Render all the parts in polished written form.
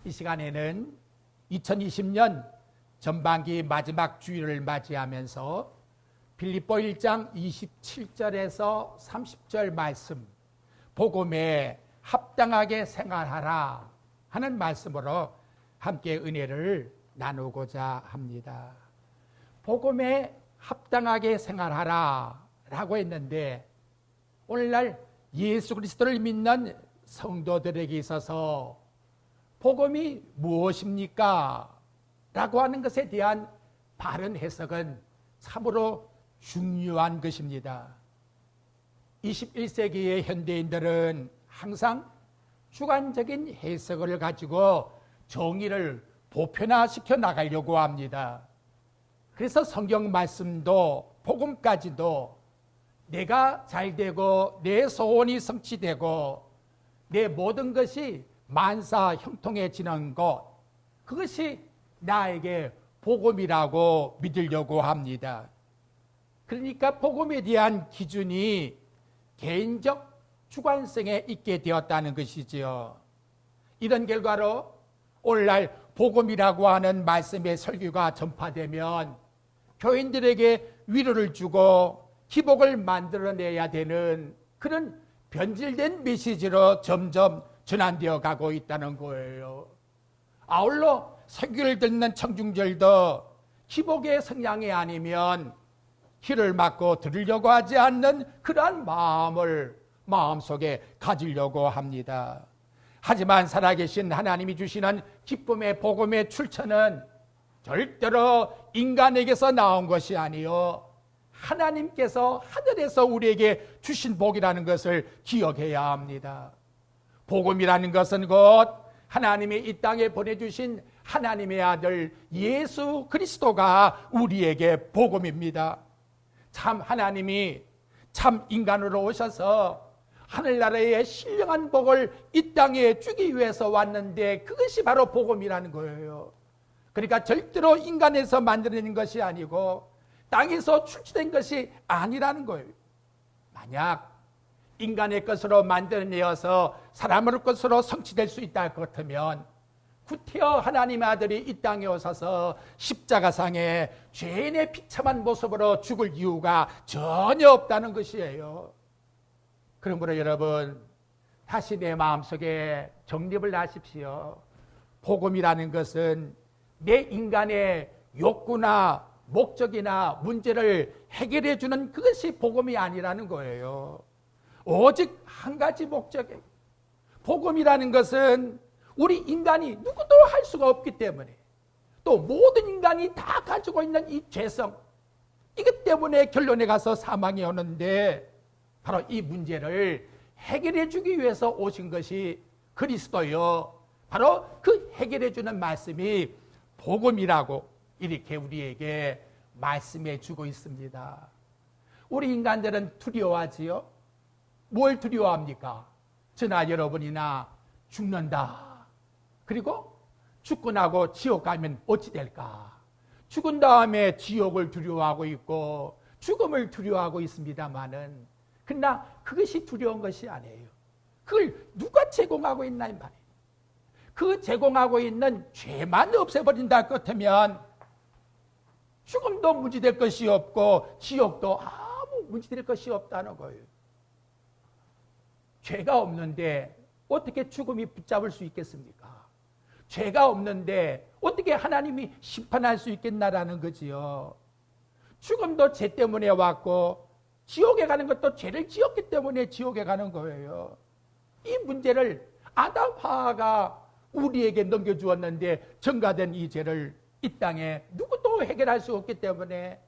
이 시간에는 2020년 전반기 마지막 주일을 맞이하면서 빌립보 1장 27절에서 30절 말씀, 복음에 합당하게 생활하라 하는 말씀으로 함께 은혜를 나누고자 합니다. 복음에 합당하게 생활하라 라고 했는데, 오늘날 예수 그리스도를 믿는 성도들에게 있어서 복음이 무엇입니까? 라고 하는 것에 대한 바른 해석은 참으로 중요한 것입니다. 21세기의 현대인들은 항상 주관적인 해석을 가지고 정의를 보편화시켜 나가려고 합니다. 그래서 성경 말씀도 복음까지도 내가 잘되고 내 소원이 성취되고 내 모든 것이 만사 형통해지는 것, 그것이 나에게 복음이라고 믿으려고 합니다. 그러니까 복음에 대한 기준이 개인적 주관성에 있게 되었다는 것이지요. 이런 결과로 오늘날 복음이라고 하는 말씀의 설교가 전파되면 교인들에게 위로를 주고 기복을 만들어내야 되는 그런 변질된 메시지로 점점 전환되어 가고 있다는 거예요. 아울러 설교를 듣는 청중들도 기복의 성향이 아니면 귀를 막고 들으려고 하지 않는 그러한 마음을 마음속에 가지려고 합니다. 하지만 살아계신 하나님이 주시는 기쁨의 복음의 출처는 절대로 인간에게서 나온 것이 아니요 하나님께서 하늘에서 우리에게 주신 복이라는 것을 기억해야 합니다. 복음이라는 것은 곧 하나님이 이 땅에 보내주신 하나님의 아들 예수 그리스도가 우리에게 복음입니다. 참 하나님이 참 인간으로 오셔서 하늘나라의 신령한 복을 이 땅에 주기 위해서 왔는데, 그것이 바로 복음이라는 거예요. 그러니까 절대로 인간에서 만들어낸 것이 아니고 땅에서 출처된 것이 아니라는 거예요. 만약 인간의 것으로 만들어내어서 사람의 것으로 성취될 수 있다 같으면 구태여 하나님의 아들이 이 땅에 오셔서 십자가상에 죄인의 비참한 모습으로 죽을 이유가 전혀 없다는 것이에요. 그러므로 여러분, 다시 내 마음속에 정립을 하십시오. 복음이라는 것은 내 인간의 욕구나 목적이나 문제를 해결해 주는 그것이 복음이 아니라는 거예요. 오직 한 가지 목적이에요. 복음이라는 것은 우리 인간이 누구도 할 수가 없기 때문에, 또 모든 인간이 다 가지고 있는 이 죄성, 이것 때문에 결론에 가서 사망이 오는데, 바로 이 문제를 해결해 주기 위해서 오신 것이 그리스도요, 바로 그 해결해 주는 말씀이 복음이라고 이렇게 우리에게 말씀해 주고 있습니다. 우리 인간들은 두려워하지요. 뭘 두려워합니까? 저나 여러분이나 죽는다. 그리고 죽고 나고 지옥 가면 어찌 될까? 죽은 다음에 지옥을 두려워하고 있고 죽음을 두려워하고 있습니다만은, 그러나 그것이 두려운 것이 아니에요. 그걸 누가 제공하고 있나 이 말이에요. 그 제공하고 있는 죄만 없애버린다 같으면 죽음도 문제될 것이 없고 지옥도 아무 문제될 것이 없다는 거예요. 죄가 없는데 어떻게 죽음이 붙잡을 수 있겠습니까? 죄가 없는데 어떻게 하나님이 심판할 수 있겠나라는 거지요. 죽음도 죄 때문에 왔고 지옥에 가는 것도 죄를 지었기 때문에 지옥에 가는 거예요. 이 문제를 아담 하와가 우리에게 넘겨주었는데, 전가된 이 죄를 이 땅에 누구도 해결할 수 없기 때문에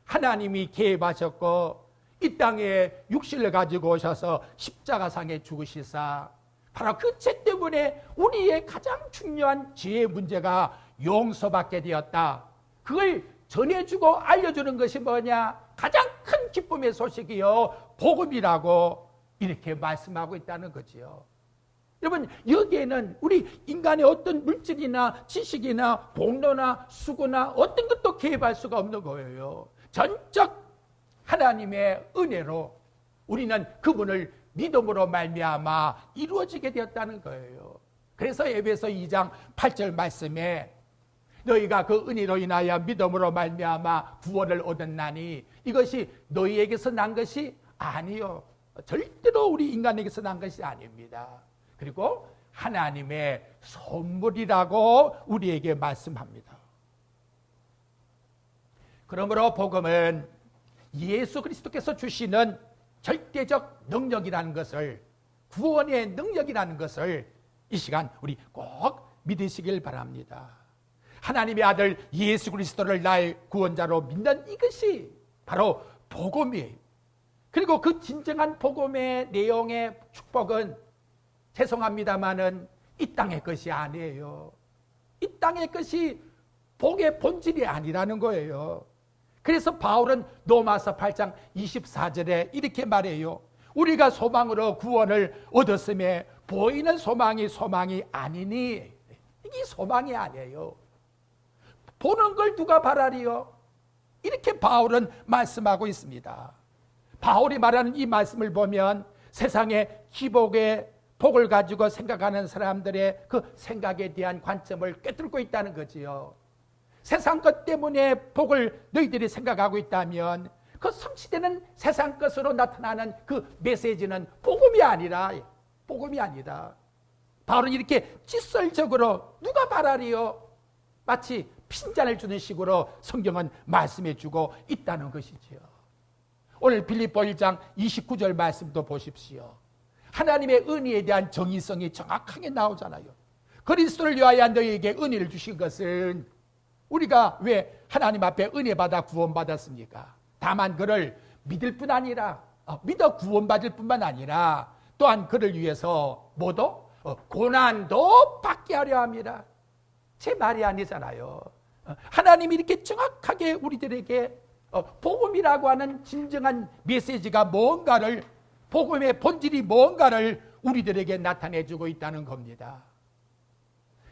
하나님이 개입하셨고 이 땅에 육신을 가지고 오셔서 십자가상에 죽으시사, 바로 그 죄 때문에 우리의 가장 중요한 죄의 문제가 용서받게 되었다. 그걸 전해주고 알려주는 것이 뭐냐? 가장 큰 기쁨의 소식이요, 복음이라고 이렇게 말씀하고 있다는 거지요. 여러분, 여기에는 우리 인간의 어떤 물질이나 지식이나 복로나 수고나 어떤 것도 개입할 수가 없는 거예요. 전적 하나님의 은혜로 우리는 그분을 믿음으로 말미암아 이루어지게 되었다는 거예요. 그래서 에베소 2장 8절 말씀에 너희가 그 은혜로 인하여 믿음으로 말미암아 구원을 얻었나니 이것이 너희에게서 난 것이 아니요, 절대로 우리 인간에게서 난 것이 아닙니다. 그리고 하나님의 선물이라고 우리에게 말씀합니다. 그러므로 복음은 예수 그리스도께서 주시는 절대적 능력이라는 것을, 구원의 능력이라는 것을 이 시간 우리 꼭 믿으시길 바랍니다. 하나님의 아들 예수 그리스도를 나의 구원자로 믿는 이것이 바로 복음이에요. 그리고 그 진정한 복음의 내용의 축복은 죄송합니다마는 이 땅의 것이 아니에요. 이 땅의 것이 복의 본질이 아니라는 거예요. 그래서 바울은 로마서 8장 24절에 이렇게 말해요. 우리가 소망으로 구원을 얻었음에 보이는 소망이 아니니, 이게 소망이 아니에요. 보는 걸 누가 바라리요? 이렇게 바울은 말씀하고 있습니다. 바울이 말하는 이 말씀을 보면 세상의 기복의 복을 가지고 생각하는 사람들의 그 생각에 대한 관점을 꿰뚫고 있다는 거지요. 세상 것 때문에 복을 너희들이 생각하고 있다면 그 성취되는 세상 것으로 나타나는 그 메시지는 복음이 아니라 바울은 이렇게 직설적으로 누가 바라리요? 마치 핀잔을 주는 식으로 성경은 말씀해 주고 있다는 것이지요. 오늘 빌립보 1장 29절 말씀도 보십시오. 하나님의 은혜에 대한 정의성이 정확하게 나오잖아요. 그리스도를 위하여 너희에게 은혜를 주신 것은, 우리가 왜 하나님 앞에 은혜 받아 구원받았습니까? 다만 그를 믿을 뿐 아니라, 믿어 구원받을 뿐만 아니라 또한 그를 위해서 뭐도 고난도 받게 하려 합니다. 제 말이 아니잖아요. 하나님이 이렇게 정확하게 우리들에게 복음이라고 하는 진정한 메시지가 뭔가를, 복음의 본질이 뭔가를 우리들에게 나타내주고 있다는 겁니다.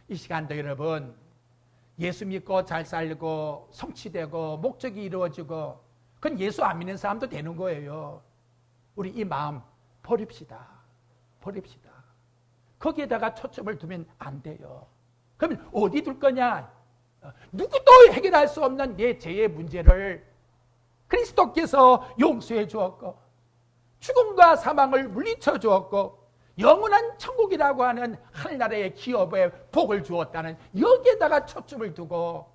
이 시간도 여러분, 예수 믿고 잘 살고 성취되고 목적이 이루어지고 그건 예수 안 믿는 사람도 되는 거예요. 우리 이 마음 버립시다. 거기에다가 초점을 두면 안 돼요. 그러면 어디 둘 거냐? 누구도 해결할 수 없는 내 죄의 문제를 그리스도께서 용서해 주었고, 죽음과 사망을 물리쳐 주었고, 영원한 천국이라고 하는 하늘나라의 기업에 복을 주었다는 여기에다가 초점을 두고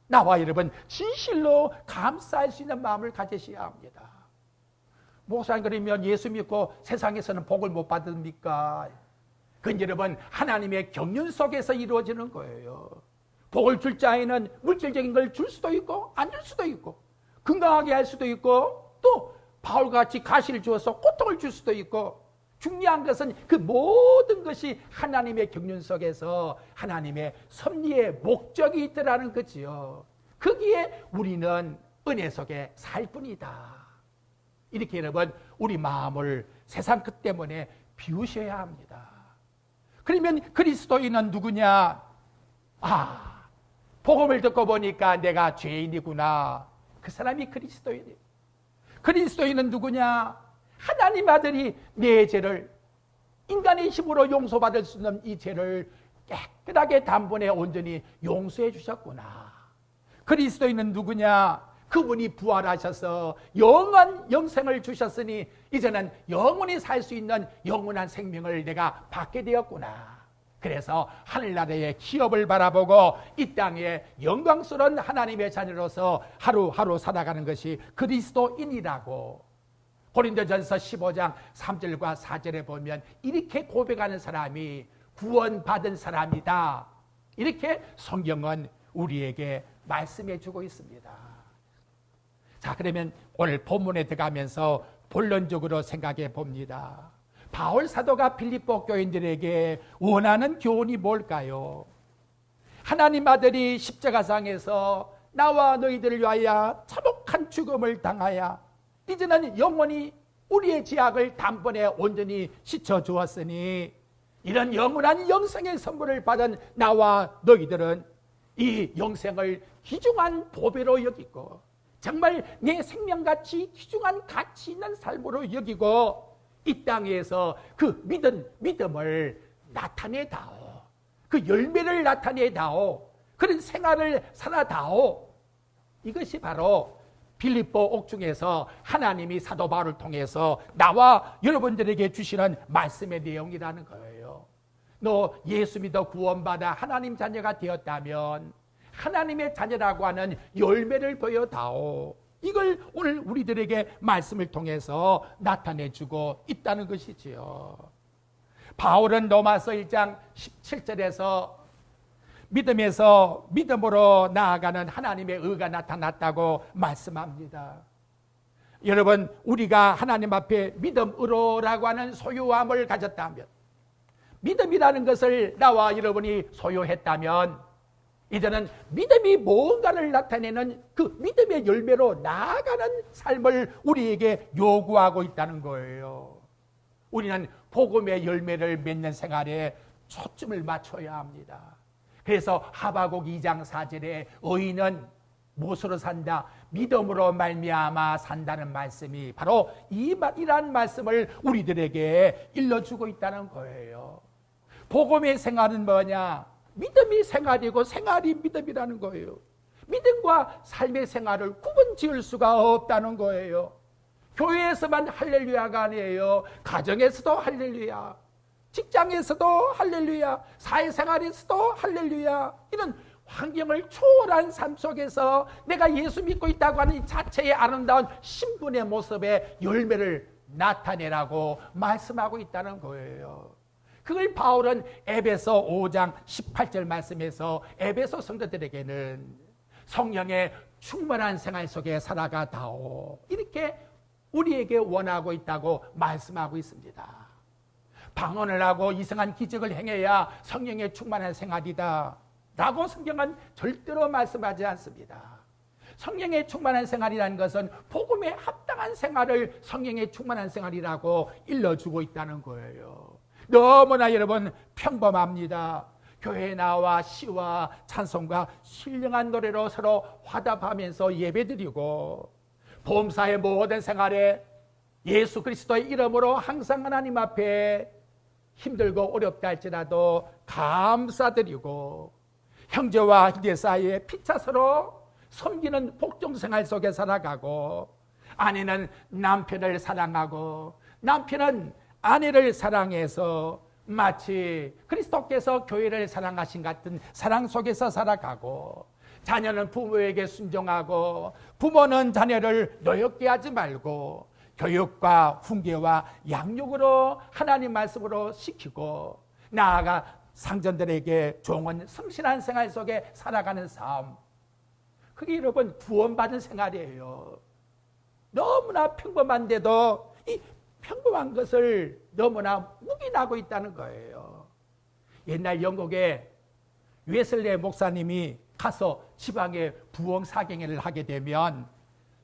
나와 여러분 진실로 감사할 수 있는 마음을 가지셔야 합니다. 목사님, 그러면 예수 믿고 세상에서는 복을 못 받습니까? 그건 여러분 하나님의 경륜 속에서 이루어지는 거예요. 복을 줄 자에는 물질적인 걸 줄 수도 있고 안 줄 수도 있고, 건강하게 할 수도 있고, 또 바울같이 가시를 주어서 고통을 줄 수도 있고, 중요한 것은 그 모든 것이 하나님의 경륜 속에서 하나님의 섭리의 목적이 있더라는 거지요. 거기에 우리는 은혜 속에 살 뿐이다. 이렇게 여러분 우리 마음을 세상 것 때문에 비우셔야 합니다. 그러면 그리스도인은 누구냐? 복음을 듣고 보니까 내가 죄인이구나. 그 사람이 그리스도인이에요. 그리스도인은 누구냐? 하나님 아들이 내 죄를, 인간의 힘으로 용서받을 수 없는 이 죄를 깨끗하게 단번에 온전히 용서해 주셨구나. 그리스도인은 누구냐? 그분이 부활하셔서 영원한 영생을 주셨으니 이제는 영원히 살 수 있는 영원한 생명을 내가 받게 되었구나. 그래서 하늘나라의 기업을 바라보고 이 땅에 영광스러운 하나님의 자녀로서 하루하루 살아가는 것이 그리스도인이라고 고린도전서 15장 3절과 4절에 보면 이렇게 고백하는 사람이 구원받은 사람이다. 이렇게 성경은 우리에게 말씀해 주고 있습니다. 자, 그러면 오늘 본문에 들어가면서 본론적으로 생각해 봅니다. 바울 사도가 빌립보 교인들에게 원하는 교훈이 뭘까요? 하나님 아들이 십자가상에서 나와 너희들을 위하여 참혹한 죽음을 당하여 이제는 영원히 우리의 죄악을 단번에 온전히 씻어주었으니 이런 영원한 영생의 선물을 받은 나와 너희들은 이 영생을 귀중한 보배로 여기고 정말 내 생명같이 귀중한 가치 있는 삶으로 여기고 이 땅에서 그 믿음을 나타내다오. 그 열매를 나타내다오. 그런 생활을 살아다오. 이것이 바로 빌립보 옥중에서 하나님이 사도 바울을 통해서 나와 여러분들에게 주시는 말씀의 내용이라는 거예요. 너 예수 믿어 구원받아 하나님 자녀가 되었다면 하나님의 자녀라고 하는 열매를 보여다오. 이걸 오늘 우리들에게 말씀을 통해서 나타내주고 있다는 것이지요. 바울은 로마서 1장 17절에서 믿음에서 믿음으로 나아가는 하나님의 의가 나타났다고 말씀합니다. 여러분, 우리가 하나님 앞에 믿음으로라고 하는 소유함을 가졌다면, 믿음이라는 것을 나와 여러분이 소유했다면 이제는 믿음이 무언가를 나타내는 그 믿음의 열매로 나아가는 삶을 우리에게 요구하고 있다는 거예요. 우리는 복음의 열매를 맺는 생활에 초점을 맞춰야 합니다. 그래서 하박국 2장 4절에 의인은 무엇으로 산다? 믿음으로 말미암아 산다는 말씀이 바로 이란 말씀을 우리들에게 일러주고 있다는 거예요. 복음의 생활은 뭐냐? 믿음이 생활이고 생활이 믿음이라는 거예요. 믿음과 삶의 생활을 구분 지을 수가 없다는 거예요. 교회에서만 할렐루야가 아니에요. 가정에서도 할렐루야, 직장에서도 할렐루야, 사회생활에서도 할렐루야. 이런 환경을 초월한 삶 속에서 내가 예수 믿고 있다고 하는 이 자체의 아름다운 신분의 모습의 열매를 나타내라고 말씀하고 있다는 거예요. 그걸 바울은 에베소 5장 18절 말씀에서 에베소 성도들에게는 성령의 충만한 생활 속에 살아가다오, 이렇게 우리에게 원하고 있다고 말씀하고 있습니다. 방언을 하고 이상한 기적을 행해야 성령의 충만한 생활이다 라고 성경은 절대로 말씀하지 않습니다. 성령의 충만한 생활이라는 것은 복음에 합당한 생활을 성령의 충만한 생활이라고 일러주고 있다는 거예요. 너무나 여러분 평범합니다. 교회에 나와 시와 찬송과 신령한 노래로 서로 화답하면서 예배드리고 보험사의 모든 생활에 예수 그리스도의 이름으로 항상 하나님 앞에 힘들고 어렵다 할지라도 감사드리고 형제와 형제 사이에 피차서로 섬기는 복종생활 속에 살아가고 아내는 남편을 사랑하고 남편은 아내를 사랑해서 마치 그리스도께서 교회를 사랑하신 같은 사랑 속에서 살아가고 자녀는 부모에게 순종하고 부모는 자녀를 노엽게 하지 말고 교육과 훈계와 양육으로 하나님 말씀으로 시키고 나아가 상전들에게 종은 성실한 생활 속에 살아가는 삶, 그게 여러분 구원받은 생활이에요. 너무나 평범한데도 이 평범한 것을 너무나 묵인하고 있다는 거예요. 옛날 영국에 웨슬레 목사님이 가서 지방에 부흥 사경회를 하게 되면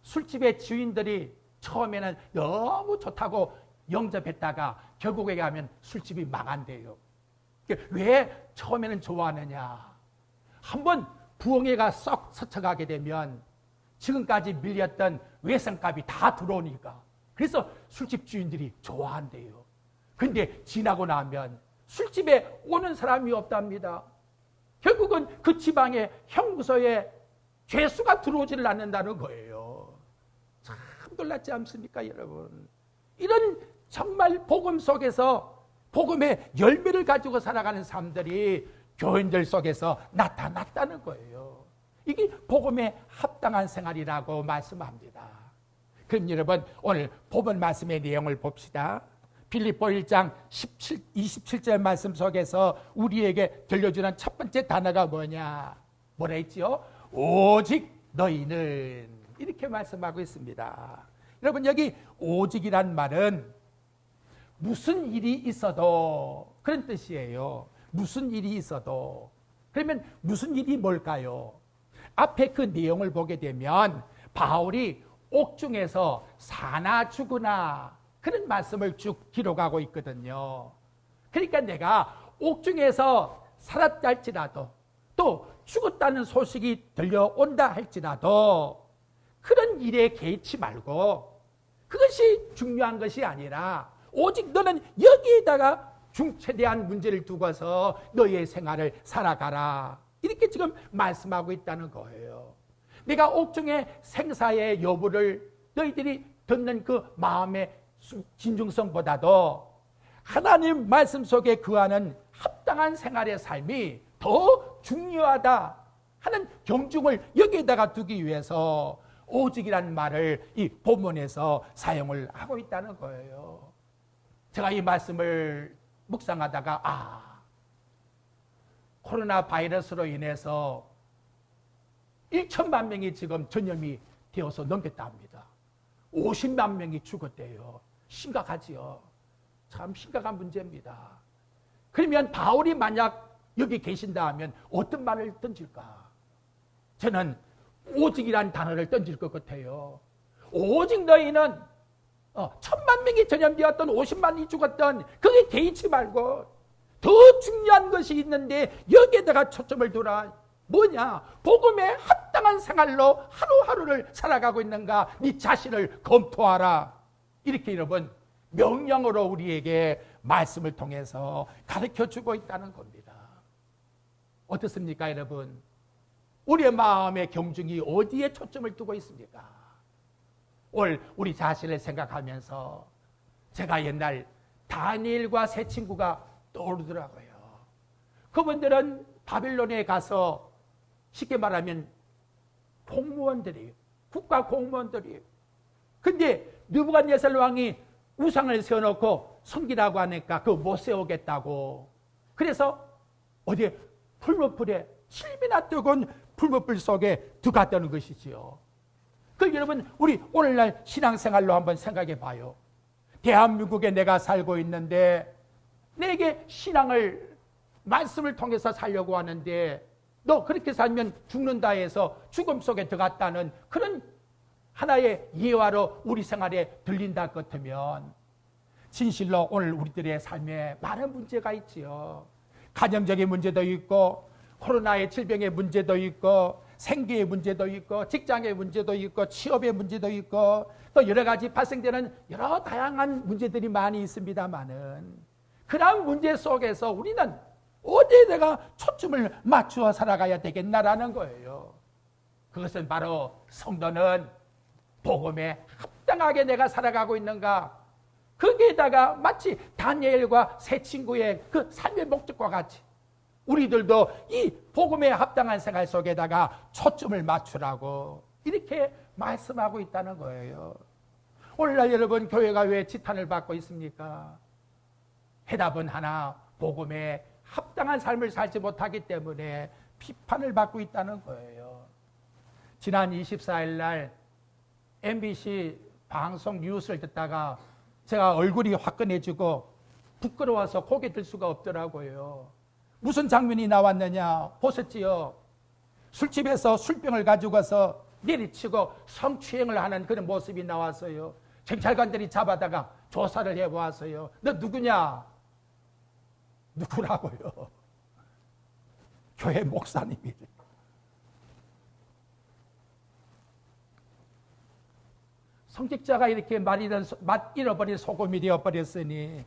술집의 주인들이 처음에는 너무 좋다고 영접했다가 결국에 가면 술집이 망한대요. 왜 처음에는 좋아하느냐? 한번 부흥회가 썩 스쳐가게 되면 지금까지 밀렸던 외상값이 다 들어오니까 그래서 술집 주인들이 좋아한대요. 근데 지나고 나면 술집에 오는 사람이 없답니다. 결국은 그 지방의 형무소에 죄수가 들어오지를 않는다는 거예요. 참 놀랍지 않습니까, 여러분? 이런 정말 복음 속에서 복음의 열매를 가지고 살아가는 사람들이 교인들 속에서 나타났다는 거예요. 이게 복음에 합당한 생활이라고 말씀합니다. 그럼 여러분 오늘 본문 말씀의 내용을 봅시다. 빌립보 1장 27절 말씀 속에서 우리에게 들려주는 첫 번째 단어가 뭐냐? 뭐라 했지요? 오직 너희는, 이렇게 말씀하고 있습니다. 여러분 여기 오직이란 말은 무슨 일이 있어도 그런 뜻이에요. 무슨 일이 있어도. 그러면 무슨 일이 뭘까요? 앞에 그 내용을 보게 되면 바울이 옥중에서 사나 죽으나 그런 말씀을 쭉 기록하고 있거든요. 그러니까 내가 옥중에서 살았다 할지라도 또 죽었다는 소식이 들려온다 할지라도 그런 일에 개의치 말고 그것이 중요한 것이 아니라 오직 너는 여기에다가 중최대한 문제를 두고서 너의 생활을 살아가라. 이렇게 지금 말씀하고 있다는 거예요. 내가 옥중의 생사의 여부를 너희들이 듣는 그 마음의 진중성보다도 하나님 말씀 속에 거하는 합당한 생활의 삶이 더 중요하다 하는 경중을 여기에다가 두기 위해서 오직이라는 말을 이 본문에서 사용을 하고 있다는 거예요. 제가 이 말씀을 묵상하다가 코로나 바이러스로 인해서 1천만 명이 지금 전염이 되어서 넘겼다 합니다. 50만 명이 죽었대요. 심각하지요. 참 심각한 문제입니다. 그러면 바울이 만약 여기 계신다 하면 어떤 말을 던질까? 저는 오직이라는 단어를 던질 것 같아요. 오직 너희는 1,000만 명이 전염되었던 50만이 죽었던 그게 개의치 말고 더 중요한 것이 있는데 여기에다가 초점을 두라. 뭐냐? 복음에 합당한 생활로 하루하루를 살아가고 있는가? 네 자신을 검토하라. 이렇게 여러분 명령으로 우리에게 말씀을 통해서 가르쳐주고 있다는 겁니다. 어떻습니까 여러분? 우리의 마음의 경중이 어디에 초점을 두고 있습니까? 오늘 우리 자신을 생각하면서 제가 옛날 다니엘과 세 친구가 떠오르더라고요. 그분들은 바빌론에 가서 쉽게 말하면 공무원들이에요. 국가 공무원들이에요. 근데 느부갓네살 왕이 우상을 세워놓고 섬기라고 하니까 그거 못 세우겠다고. 그래서 어디에 풀무불에 7배나 뜨거운 풀무불 속에 들어갔다는 것이지요. 그 여러분 우리 오늘날 신앙생활로 한번 생각해 봐요. 대한민국에 내가 살고 있는데 내게 신앙을 말씀을 통해서 살려고 하는데 너 그렇게 살면 죽는다 해서 죽음 속에 들어갔다는 그런 하나의 예화로 우리 생활에 들린다 같으면 진실로 오늘 우리들의 삶에 많은 문제가 있지요. 가정적인 문제도 있고 코로나의 질병의 문제도 있고 생계의 문제도 있고 직장의 문제도 있고 취업의 문제도 있고 또 여러 가지 발생되는 여러 다양한 문제들이 많이 있습니다만은 그런 문제 속에서 우리는 어디에 내가 초점을 맞추어 살아가야 되겠나라는 거예요. 그것은 바로 성도는 복음에 합당하게 내가 살아가고 있는가? 거기에다가 마치 다니엘과 세 친구의 그 삶의 목적과 같이 우리들도 이 복음에 합당한 생활 속에다가 초점을 맞추라고 이렇게 말씀하고 있다는 거예요. 오늘날 여러분 교회가 왜 지탄을 받고 있습니까? 해답은 하나, 복음에 합당한 삶을 살지 못하기 때문에 비판을 받고 있다는 거예요. 지난 24일 날 MBC 방송 뉴스를 듣다가 제가 얼굴이 화끈해지고 부끄러워서 고개 들 수가 없더라고요. 무슨 장면이 나왔느냐 보셨지요? 술집에서 술병을 가지고 와서 내리치고 성추행을 하는 그런 모습이 나왔어요. 경찰관들이 잡아다가 조사를 해보았어요. 너 누구냐? 누구라고요? 교회 목사님이. 성직자가 이렇게 맛 잃어버린 소금이 되어버렸으니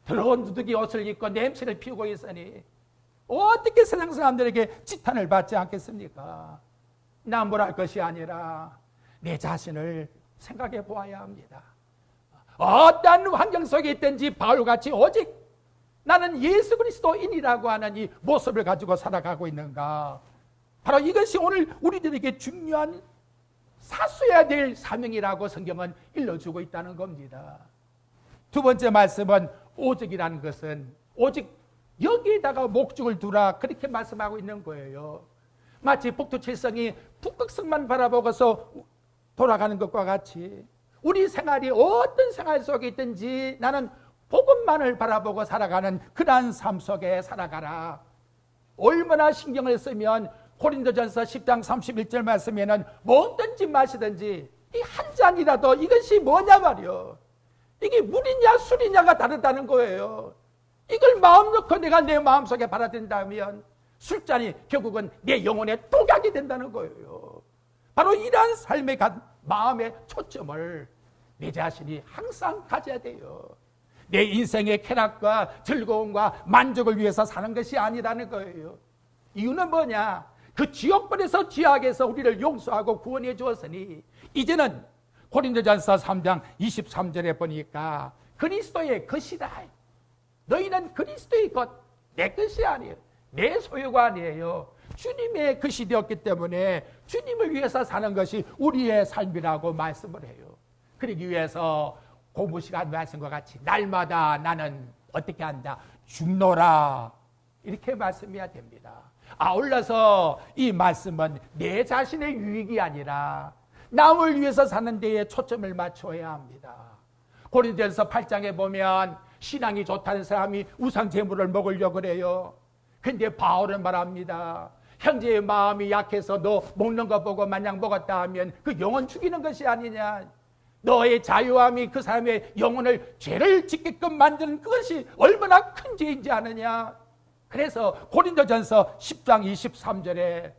더러운 누더기 옷을 입고 냄새를 피우고 있으니 어떻게 세상 사람들에게 지탄을 받지 않겠습니까? 남부할 것이 아니라 내 자신을 생각해 보아야 합니다. 어떤 환경 속에 있든지 바울같이 오직 나는 예수 그리스도인이라고 하는 이 모습을 가지고 살아가고 있는가? 바로 이것이 오늘 우리들에게 중요한 사수해야 될 사명이라고 성경은 일러주고 있다는 겁니다. 두 번째 말씀은 오직이라는 것은 오직 여기에다가 목적을 두라 그렇게 말씀하고 있는 거예요. 마치 북두칠성이 북극성만 바라보고서 돌아가는 것과 같이 우리 생활이 어떤 생활 속에 있든지 나는 복음만을 바라보고 살아가는 그러한 삶 속에 살아가라. 얼마나 신경을 쓰면 고린도전서 10장 31절 말씀에는 먹든지 마시든지 이 한 잔이라도 이것이 뭐냐 말이요. 이게 물이냐 술이냐가 다르다는 거예요. 이걸 마음 놓고 내가 내 마음속에 받아들인다면 술잔이 결국은 내 영혼에 독약이 된다는 거예요. 바로 이러한 삶의 마음의 초점을 내 자신이 항상 가져야 돼요. 내 인생의 쾌락과 즐거움과 만족을 위해서 사는 것이 아니라는 거예요. 이유는 뭐냐? 그 지옥불에서 지옥에서 우리를 용서하고 구원해 주었으니 이제는 고린도전서 3장 23절에 보니까 그리스도의 것이다. 너희는 그리스도의 것, 내 것이 아니에요. 내 소유가 아니에요. 주님의 것이 되었기 때문에 주님을 위해서 사는 것이 우리의 삶이라고 말씀을 해요. 그러기 위해서 공부 시간 말씀과 같이 날마다 나는 어떻게 한다? 죽노라. 이렇게 말씀해야 됩니다. 아울러서 이 말씀은 내 자신의 유익이 아니라 남을 위해서 사는 데에 초점을 맞춰야 합니다. 고린도전서 8장에 보면 신앙이 좋다는 사람이 우상 제물을 먹으려고 그래요. 근데 바울은 말합니다. 형제의 마음이 약해서 너 먹는 거 보고 마냥 먹었다 하면 그 영혼 죽이는 것이 아니냐. 너의 자유함이 그 사람의 영혼을 죄를 짓게끔 만드는 그것이 얼마나 큰 죄인지 아느냐. 그래서 고린도전서 10장 23절에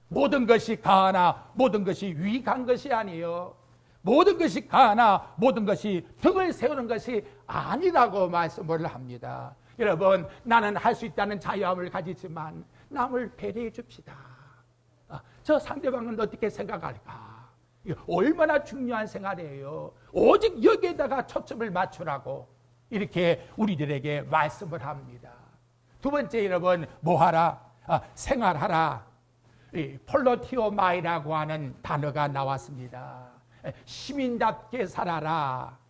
모든 것이 가하나 모든 것이 유익한 것이 아니요 모든 것이 가하나 모든 것이 덕을 세우는 것이 아니라고 말씀을 합니다. 여러분, 나는 할 수 있다는 자유함을 가지지만 남을 배려해 줍시다. 저 상대방은 어떻게 생각할까? 얼마나 중요한 생활이에요. 오직 여기에다가 초점을 맞추라고 이렇게 우리들에게 말씀을 합니다. 두 번째, 여러분, 뭐하라? 생활하라. 폴로티오마이라고 하는 단어가 나왔습니다. 시민답게 살아라.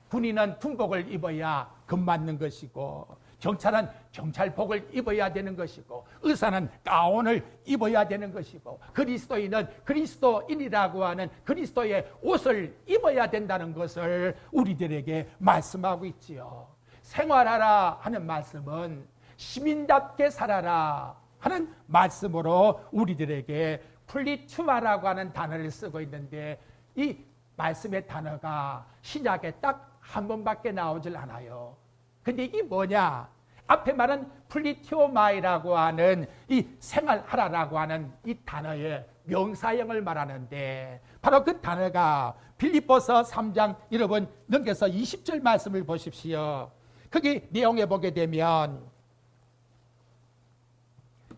군인은 군복을 입어야 금맞는 것이고, 경찰은 경찰복을 입어야 되는 것이고, 의사는 가운을 입어야 되는 것이고, 그리스도인은 그리스도인이라고 하는 그리스도의 옷을 입어야 된다는 것을 우리들에게 말씀하고 있지요. 생활하라 하는 말씀은 시민답게 살아라 하는 말씀으로 우리들에게 플리투마라고 하는 단어를 쓰고 있는데, 이 말씀의 단어가 신약에 딱 한 번밖에 나오질 않아요. 근데 이게 뭐냐? 앞에 말은 플리티오마이라고 하는 이 생활하라라고 하는 이 단어의 명사형을 말하는데, 바로 그 단어가 빌립보서 3장 여러분 넘겨서 20절 말씀을 보십시오. 거기 내용에 보게 되면,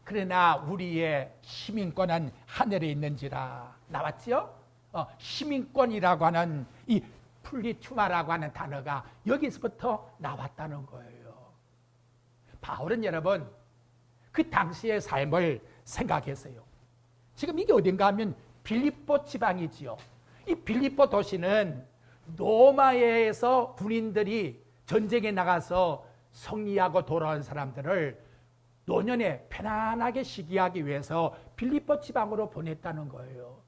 그러나 우리의 시민권은 하늘에 있는지라 나왔죠? 시민권이라고 하는 이 플리투마라고 하는 단어가 여기서부터 나왔다는 거예요. 바울은 여러분 그 당시의 삶을 생각했어요. 지금 이게 어딘가 하면 빌립보 지방이지요. 이 빌립보 도시는 로마에서 군인들이 전쟁에 나가서 승리하고 돌아온 사람들을 노년에 편안하게 쉬게 위해서 빌립보 지방으로 보냈다는 거예요.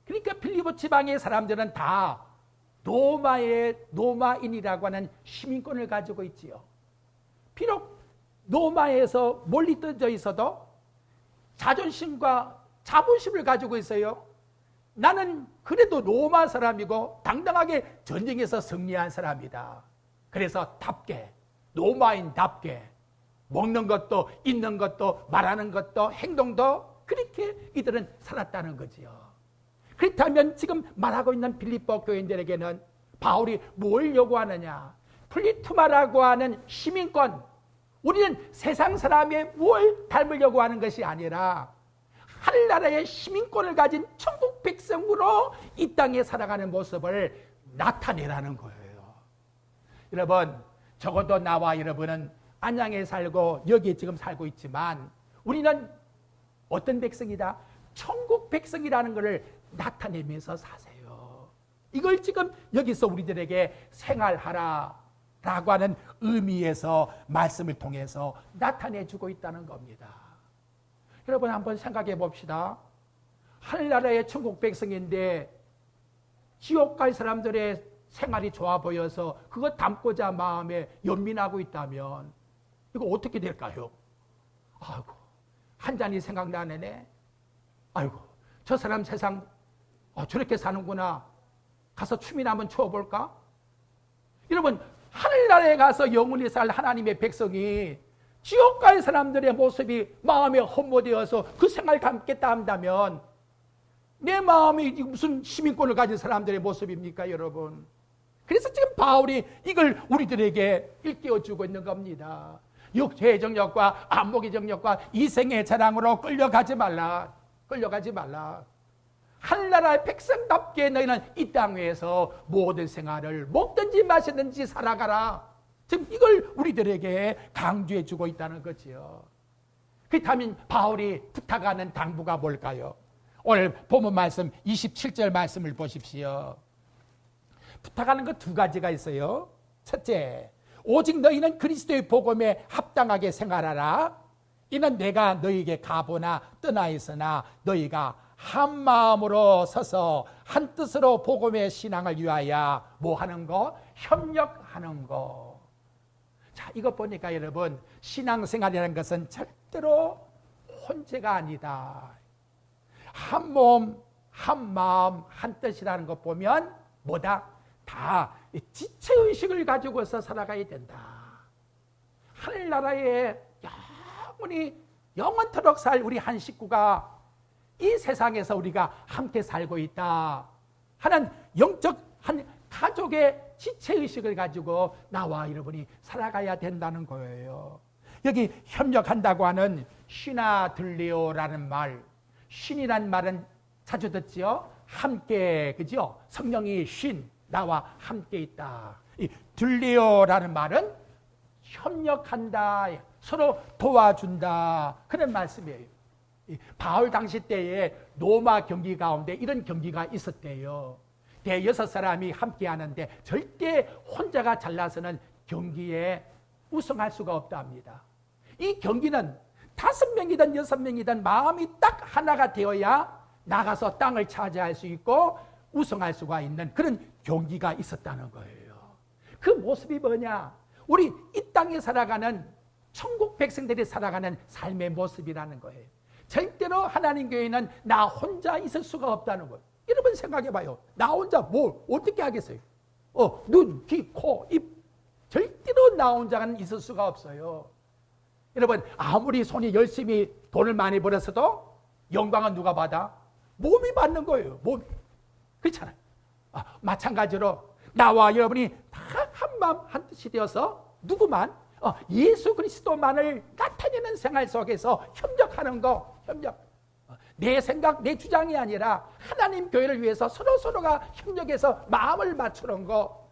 그러니까 빌립보 지방의 사람들은 다 로마인이라고 하는 시민권을 가지고 있지요. 비록 로마에서 멀리 떨어져 있어도 자존심과 자부심을 가지고 있어요. 나는 그래도 로마 사람이고 당당하게 전쟁에서 승리한 사람이다. 그래서 답게, 로마인답게 먹는 것도 있는 것도 말하는 것도 행동도 그렇게 이들은 살았다는 거지요. 그렇다면 지금 말하고 있는 빌립보 교인들에게는 바울이 뭘 요구하느냐? 플리투마라고 하는 시민권, 우리는 세상 사람의 뭘 닮으려고 하는 것이 아니라 하늘나라의 시민권을 가진 천국 백성으로 이 땅에 살아가는 모습을 나타내라는 거예요. 여러분, 적어도 나와 여러분은 안양에 살고 여기에 지금 살고 있지만 우리는 어떤 백성이다? 천국 백성이라는 것을 나타내면서 사세요. 이걸 지금 여기서 우리들에게 생활하라 라고 하는 의미에서 말씀을 통해서 나타내주고 있다는 겁니다. 여러분 한번 생각해 봅시다. 하늘나라의 천국 백성인데 지옥 갈 사람들의 생활이 좋아 보여서 그거 담고자 마음에 연민하고 있다면 이거 어떻게 될까요? 아이고, 한 잔이 생각나네. 아이고, 저 사람 세상 저렇게 사는구나. 가서 춤이나 한번 춰볼까? 여러분, 하늘나라에 가서 영원히 살 하나님의 백성이 지옥 갈 사람들의 모습이 마음에 헛모되어서 그 생활 담겠다 한다면 내 마음이 무슨 시민권을 가진 사람들의 모습입니까, 여러분? 그래서 지금 바울이 이걸 우리들에게 일깨워주고 있는 겁니다. 육체의 정욕과 안목의 정욕과 이생의 자랑으로 끌려가지 말라. 끌려가지 말라. 하늘나라의 백성답게 너희는 이 땅 위에서 모든 생활을 먹든지 마시든지 살아가라. 지금 이걸 우리들에게 강조해 주고 있다는 거지요. 그렇다면 바울이 부탁하는 당부가 뭘까요? 오늘 본문 말씀 27절 말씀을 보십시오. 부탁하는 것 두 가지가 있어요. 첫째, 오직 너희는 그리스도의 복음에 합당하게 생활하라. 이는 내가 너희에게 가보나 떠나 있으나 너희가 한 마음으로 서서 한 뜻으로 복음의 신앙을 위하여 뭐 하는 거? 협력하는 거. 자, 이거 보니까 여러분, 신앙생활이라는 것은 절대로 혼재가 아니다. 한 몸, 한 마음, 한 뜻이라는 것 보면 뭐다? 다 지체의식을 가지고서 살아가야 된다. 하늘나라에 영원토록 살 우리 한 식구가 이 세상에서 우리가 함께 살고 있다 하는 영적 한 가족의 지체의식을 가지고 나와 여러분이 살아가야 된다는 거예요. 여기 협력한다고 하는 시나들레오라는 말, 신이란 말은 자주 듣지요. 함께, 그죠? 성령이 신, 나와 함께 있다. 이 들레오라는 말은 협력한다, 서로 도와준다, 그런 말씀이에요. 바울 당시 때에 로마 경기 가운데 이런 경기가 있었대요. 대여섯 사람이 함께 하는데 절대 혼자가 잘나서는 경기에 우승할 수가 없다 합니다. 이 경기는 5명이든 6명이든 마음이 딱 하나가 되어야 나가서 땅을 차지할 수 있고 우승할 수가 있는 그런 경기가 있었다는 거예요. 그 모습이 뭐냐? 우리 이 땅에 살아가는 천국 백성들이 살아가는 삶의 모습이라는 거예요. 절대로 하나님 교회는 나 혼자 있을 수가 없다는 거예요. 여러분 생각해봐요. 나 혼자 뭘 어떻게 하겠어요? 눈, 귀, 코, 입, 절대로 나 혼자는 있을 수가 없어요. 여러분, 아무리 손이 열심히 돈을 많이 벌었어도 영광은 누가 받아? 몸이 받는 거예요. 몸이. 그렇잖아요. 마찬가지로 나와 여러분이 다 한 마음 한 뜻이 되어서 누구만 예수 그리스도만을 나타내는 생활 속에서 협력하는 거, 협력. 내 생각, 내 주장이 아니라 하나님 교회를 위해서 서로가 협력해서 마음을 맞추는 거.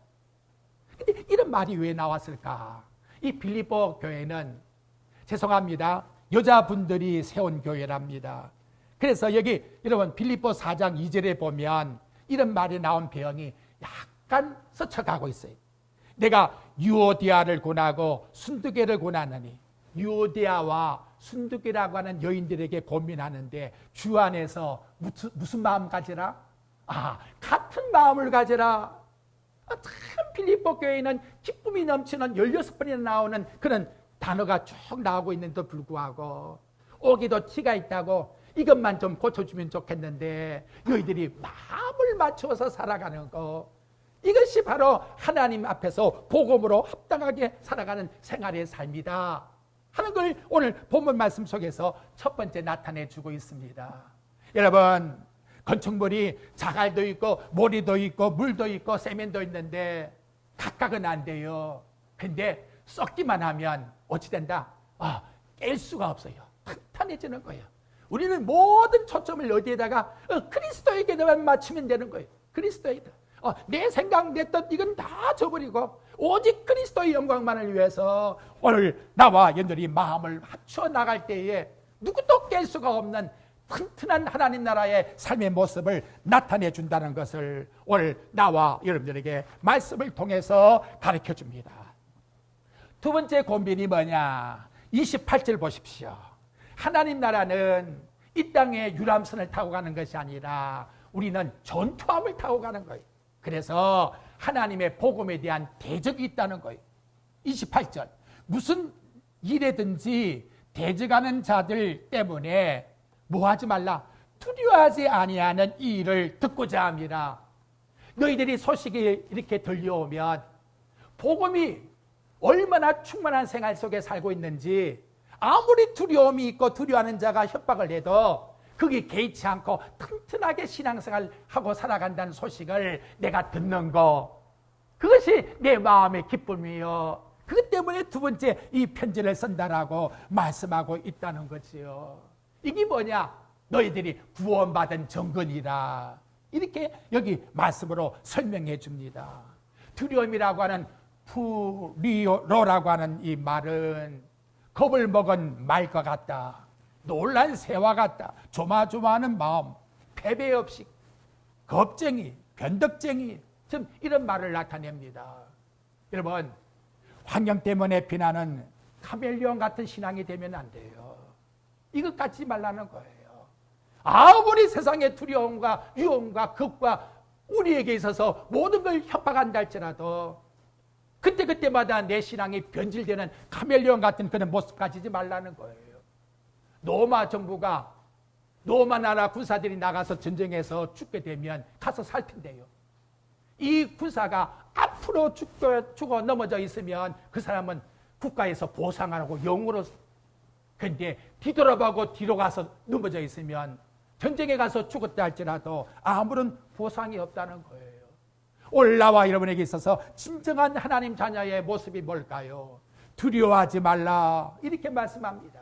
근데 이런 말이 왜 나왔을까? 이 빌립보 교회는 죄송합니다. 여자분들이 세운 교회랍니다. 그래서 여기 여러분 빌립보 4장 2절에 보면 이런 말이 나온 배경이 약간 스쳐가고 있어요. 내가 유오디아를 권하고 순두계를 권하느니, 유오디아와 순두계라고 하는 여인들에게 고민하는데 주 안에서 무슨 마음 가지라? 같은 마음을 가지라. 참 빌립보 교회는 기쁨이 넘치는 16번이나 나오는 그런 단어가 쭉 나오고 있는데도 불구하고 오기도 티가 있다고 이것만 좀 고쳐주면 좋겠는데 너희들이 마음을 맞추어서 살아가는 거, 이것이 바로 하나님 앞에서 복음으로 합당하게 살아가는 생활의 삶이다 하는 걸 오늘 본문 말씀 속에서 첫 번째 나타내 주고 있습니다. 여러분, 건축물이 자갈도 있고 모리도 있고 물도 있고 세면도 있는데 각각은 안 돼요. 근데 썩기만 하면 어찌 된다? 깰 수가 없어요. 탄탄해지는 거예요. 우리는 모든 초점을 어디에다가 그리스도에게만 맞추면 되는 거예요. 그리스도에다. 내 생각, 내 뜻 이건 다 저버리고 오직 그리스도의 영광만을 위해서 오늘 나와 여러분들이 마음을 합쳐 나갈 때에 누구도 깰 수가 없는 튼튼한 하나님 나라의 삶의 모습을 나타내 준다는 것을 오늘 나와 여러분들에게 말씀을 통해서 가르쳐 줍니다. 두 번째 고민이 뭐냐? 28절 보십시오. 하나님 나라는 이 땅에 유람선을 타고 가는 것이 아니라 우리는 전투함을 타고 가는 거예요. 그래서 하나님의 복음에 대한 대적이 있다는 거예요. 28절. 무슨 일에든지 대적하는 자들 때문에 뭐 하지 말라? 두려워하지 아니하는 이 일을 듣고자 함이라. 너희들이 소식이 이렇게 들려오면 복음이 얼마나 충만한 생활 속에 살고 있는지, 아무리 두려움이 있고 두려워하는 자가 협박을 해도 거기 개의치 않고 튼튼하게 신앙생활하고 살아간다는 소식을 내가 듣는 거, 그것이 내 마음의 기쁨이요. 그것 때문에 두 번째 이 편지를 쓴다라고 말씀하고 있다는 거지요. 이게 뭐냐? 너희들이 구원받은 증거니라. 이렇게 여기 말씀으로 설명해 줍니다. 두려움이라고 하는 푸리로라고 하는 이 말은 겁을 먹은 말과 같다. 놀란 새와 같다. 조마조마하는 마음, 패배의식, 겁쟁이, 변덕쟁이, 좀 이런 말을 나타냅니다. 여러분, 환경 때문에 비나는 카멜레온 같은 신앙이 되면 안 돼요. 이것 갖지 말라는 거예요. 아무리 세상의 두려움과 유혹과 겁과 우리에게 있어서 모든 걸 협박한다 할지라도 그때그때마다 내 신앙이 변질되는 카멜레온 같은 그런 모습 가지지 말라는 거예요. 로마 정부가 로마 나라 군사들이 나가서 전쟁에서 죽게 되면 가서 살 텐데요. 이 군사가 앞으로 죽어 넘어져 있으면 그 사람은 국가에서 보상하라고 영으로, 근데 뒤돌아보고 뒤로 가서 넘어져 있으면 전쟁에 가서 죽었다 할지라도 아무런 보상이 없다는 거예요. 오늘 나와 여러분에게 있어서 진정한 하나님 자녀의 모습이 뭘까요? 두려워하지 말라, 이렇게 말씀합니다.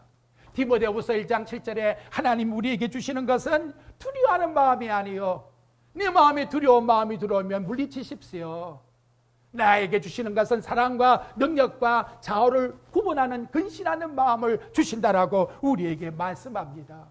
디모데후서 1장 7절에 하나님 우리에게 주시는 것은 두려워하는 마음이 아니요, 내 마음에 두려운 마음이 들어오면 물리치십시오. 나에게 주시는 것은 사랑과 능력과 자호를 구분하는 근신하는 마음을 주신다라고 우리에게 말씀합니다.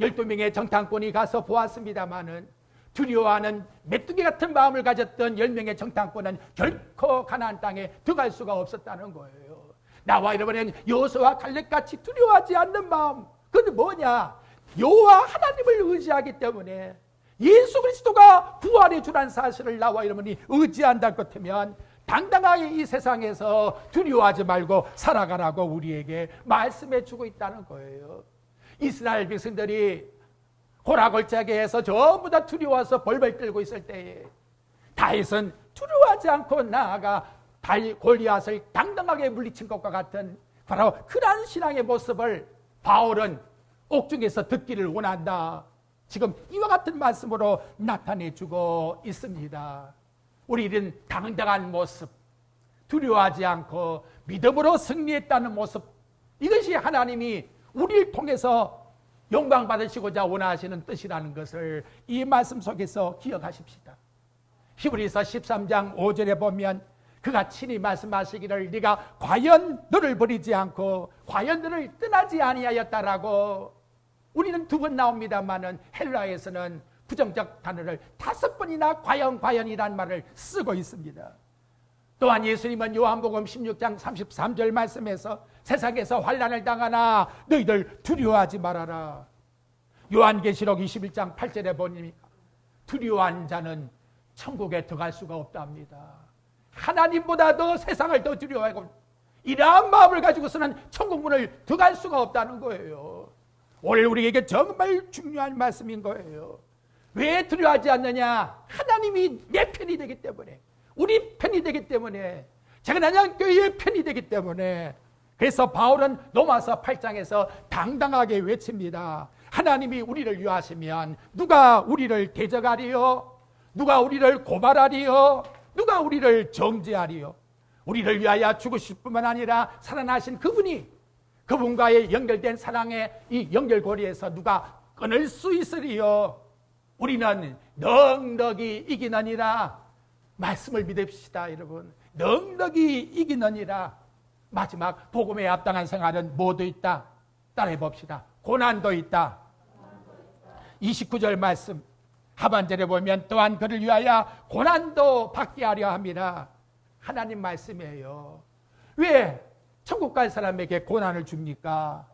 12명의 정탐꾼이 가서 보았습니다마는 두려워하는 메뚜기 같은 마음을 가졌던 10명의 정탐꾼은 결코 가나안 땅에 들어갈 수가 없었다는 거예요. 나와 여러분은 여호수아와 갈렙같이 두려워하지 않는 마음, 그건 뭐냐? 여호와 하나님을 의지하기 때문에, 예수 그리스도가 부활의 주란 사실을 나와 여러분이 의지한다 그렇다면 당당하게 이 세상에서 두려워하지 말고 살아가라고 우리에게 말씀해 주고 있다는 거예요. 이스라엘 백성들이 고라골짜기에서 전부 다 두려워서 벌벌 떨고 있을 때에 다윗은 두려워하지 않고 나아가 골리앗을 당당하게 물리친 것과 같은 바로 그러한 신앙의 모습을 바울은 옥중에서 듣기를 원한다, 지금 이와 같은 말씀으로 나타내주고 있습니다. 우리는 당당한 모습, 두려워하지 않고 믿음으로 승리했다는 모습, 이것이 하나님이 우리를 통해서 영광 받으시고자 원하시는 뜻이라는 것을 이 말씀 속에서 기억하십시다. 히브리서 13장 5절에 보면 그가 친히 말씀하시기를 네가 과연 너를 버리지 않고 과연 너를 떠나지 아니하였다라고. 우리는 두 번 나옵니다만은 헬라에서는 부정적 단어를 5번이나 과연이란 말을 쓰고 있습니다. 또한 예수님은 요한복음 16장 33절 말씀에서 세상에서 환난을 당하나 너희들 두려워하지 말아라. 요한계시록 21장 8절에 보니 두려워한 자는 천국에 들어갈 수가 없답니다. 하나님보다 더 세상을 더 두려워하고 이러한 마음을 가지고서는 천국문을 들어갈 수가 없다는 거예요. 오늘 우리에게 정말 중요한 말씀인 거예요. 왜 두려워하지 않느냐? 하나님이 내 편이 되기 때문에, 우리 편이 되기 때문에, 작은안양교회의 편이 되기 때문에. 그래서 바울은 로마서 8장에서 당당하게 외칩니다. 하나님이 우리를 위하시면 누가 우리를 대적하리요? 누가 우리를 고발하리요? 누가 우리를 정죄하리요? 우리를 위하여 죽으실 뿐만 아니라 살아나신 그분과의 연결된 사랑의 이 연결고리에서 누가 끊을 수 있으리요? 우리는 넉넉히 이기느니라. 말씀을 믿읍시다, 여러분. 넉넉히 이기느니라. 마지막 복음에 합당한 생활은 뭐도 있다? 따라해 봅시다. 고난도 있다. 29절 말씀 하반절에 보면 또한 그를 위하여 고난도 받게 하려 합니다. 하나님 말씀이에요. 왜 천국 갈 사람에게 고난을 줍니까?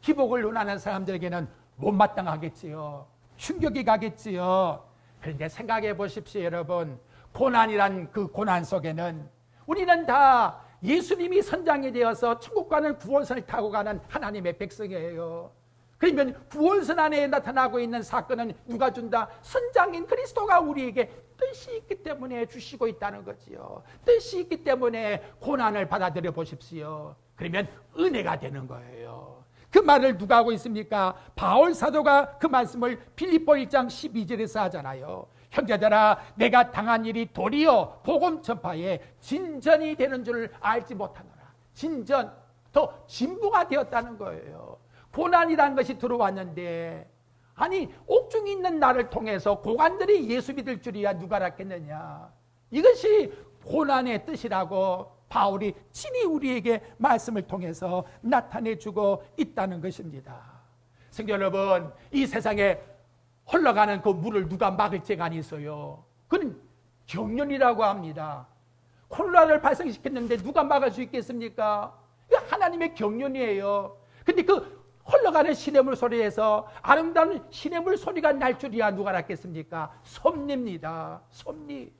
기복을 논하는 사람들에게는 못마땅하겠지요. 충격이 가겠지요. 그런데 생각해 보십시오, 여러분. 고난이란 그 고난 속에는 우리는 다 예수님이 선장이 되어서 천국 가는 구원선을 타고 가는 하나님의 백성이에요. 그러면 구원선 안에 나타나고 있는 사건은 누가 준다? 선장인 그리스도가 우리에게 뜻이 있기 때문에 주시고 있다는 거지요. 뜻이 있기 때문에 고난을 받아들여 보십시오. 그러면 은혜가 되는 거예요. 그 말을 누가 하고 있습니까? 바울 사도가 그 말씀을 빌립보 1장 12절에서 하잖아요. 형제들아, 내가 당한 일이 도리어 복음 전파에 진전이 되는 줄 알지 못하노라. 진전, 더 진부가 되었다는 거예요. 고난이라는 것이 들어왔는데, 아니 옥중에 있는 나를 통해서 고관들이 예수 믿을 줄이야 누가 알았겠느냐. 이것이 고난의 뜻이라고 바울이 친히 우리에게 말씀을 통해서 나타내주고 있다는 것입니다. 성도 여러분, 이 세상에 흘러가는 그 물을 누가 막을 재간이 있어요? 그건 경륜이라고 합니다. 콜라를 발생시켰는데 누가 막을 수 있겠습니까? 이거 하나님의 경륜이에요. 근데 그 흘러가는 시냇물 소리에서 아름다운 시냇물 소리가 날 줄이야 누가 알았겠습니까? 섭리입니다. 섭리.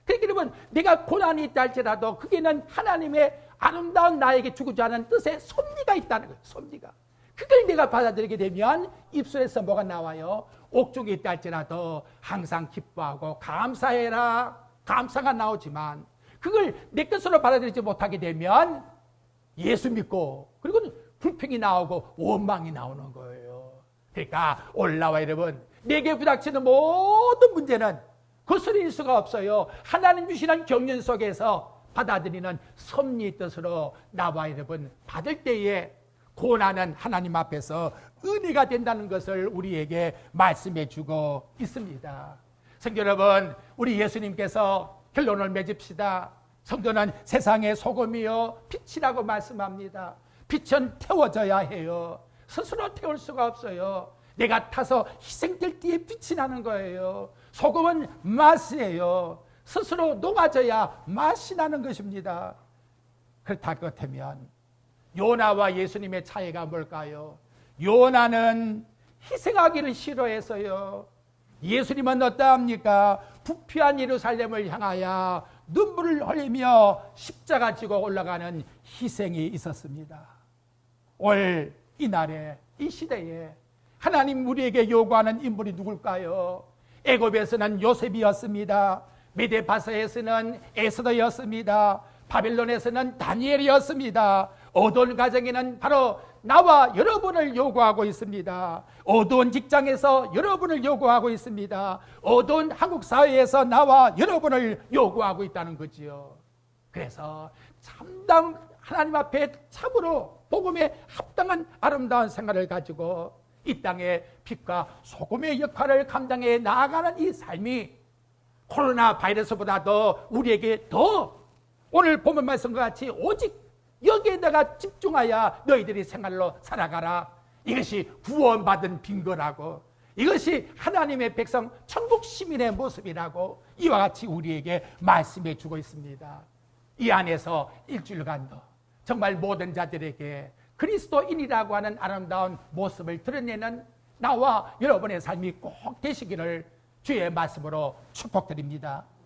그러니까 여러분, 내가 고난이 있다 할지라도 그게는 하나님의 아름다운 나에게 주고자 하는 뜻의 섭리가 있다는 거예요. 섭리가. 그걸 내가 받아들이게 되면 입술에서 뭐가 나와요? 옥중에 있다 할지라도 항상 기뻐하고 감사해라. 감사가 나오지만 그걸 내 것으로 받아들이지 못하게 되면 예수 믿고 그리고 불평이 나오고 원망이 나오는 거예요. 그러니까 올라와 여러분, 내게 부닥치는 모든 문제는 거스릴 수가 없어요. 하나님 주시는 경륜 속에서 받아들이는 섭리의 뜻으로 나와 여러분 받을 때에 고난은 하나님 앞에서 은혜가 된다는 것을 우리에게 말씀해 주고 있습니다. 성도 여러분, 우리 예수님께서 결론을 맺읍시다. 성도는 세상의 소금이요 빛이라고 말씀합니다. 빛은 태워져야 해요. 스스로 태울 수가 없어요. 내가 타서 희생될 때에 빛이 나는 거예요. 소금은 맛이에요. 스스로 녹아져야 맛이 나는 것입니다. 그렇다면 요나와 예수님의 차이가 뭘까요? 요나는 희생하기를 싫어해서요. 예수님은 어떠합니까? 부패한 예루살렘을 향하여 눈물을 흘리며 십자가 지고 올라가는 희생이 있었습니다. 올 이날에 이 시대에 하나님 우리에게 요구하는 인물이 누굴까요? 애굽에서는 요셉이었습니다. 메데바사에서는 에스더였습니다. 바빌론에서는 다니엘이었습니다. 어두운 가정에는 바로 나와 여러분을 요구하고 있습니다. 어두운 직장에서 여러분을 요구하고 있습니다. 어두운 한국 사회에서 나와 여러분을 요구하고 있다는 거지요. 그래서 참담 하나님 앞에 참으로 복음에 합당한 아름다운 생활을 가지고 이 땅의 빛과 소금의 역할을 감당해 나아가는 이 삶이 코로나 바이러스보다도 우리에게 더 오늘 본문 말씀과 같이 오직 여기에다가 집중하여 너희들이 생활로 살아가라. 이것이 구원받은 빈거라고, 이것이 하나님의 백성 천국 시민의 모습이라고 이와 같이 우리에게 말씀해 주고 있습니다. 이 안에서 일주일간도 정말 모든 자들에게 그리스도인이라고 하는 아름다운 모습을 드러내는 나와 여러분의 삶이 꼭 되시기를 주의 말씀으로 축복드립니다.